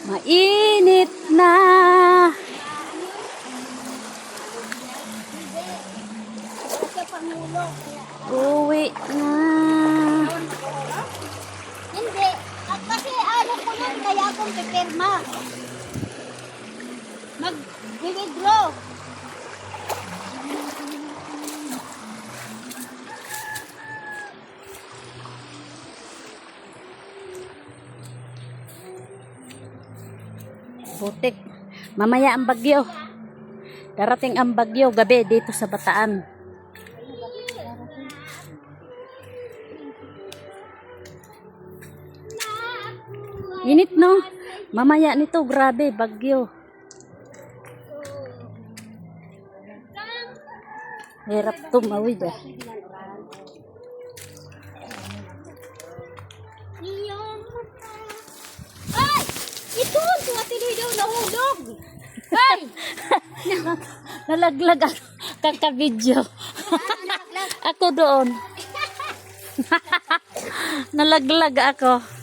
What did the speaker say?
Mainit na. Uwi na. Hindi. Kasi ano ko nun, kaya akong pipirma. Mag-withdraw. Putik. Mamaya ang bagyo. Darating ang bagyo gabi dito sa Bataan. Init no? Mamaya nito, grabe, bagyo. Hirap tumawid ah. Ay! Ito! Tuwatiloy daw nahulog! Ay! Nalaglag ako. Kaka-video. Ako doon. Nalaglag ako.